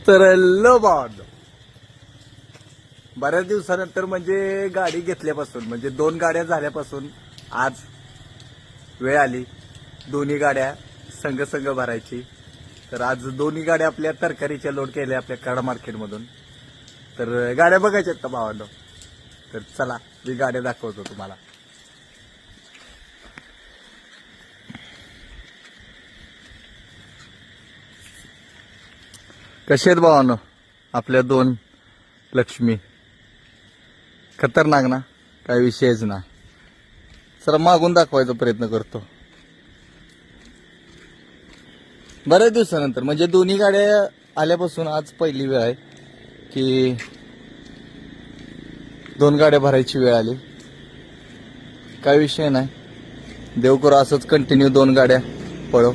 तर लो भावांनो, बऱ्याच दिवसानंतर म्हणजे गाडी घेतल्यापासून म्हणजे 2 गाड्या झाल्यापासून आज वेळ आली दोन्ही गाड्या संघ संघ भरायची. तर आज दोन्ही गाड्या आपल्या तरकारीच्या लोड केल्या आपल्या कडा मार्केटमधून. तर गाड्या बघायच्या आहेत का भावांनो? तर चला मी गाड्या दाखवतो तुम्हाला. कसे आहेत भावांनो आपल्या 2 लक्ष्मी? खतरनाक ना, काही विषयच नाही. चला मागून दाखवायचा प्रयत्न करतो. बऱ्याच दिवसानंतर म्हणजे दोन्ही गाड्या आल्यापासून आज पहिली वेळ आहे की 2 गाड्या भरायची वेळ आली. काही विषय नाही, देव करू असंच कंटिन्यू 2 गाड्या पळो.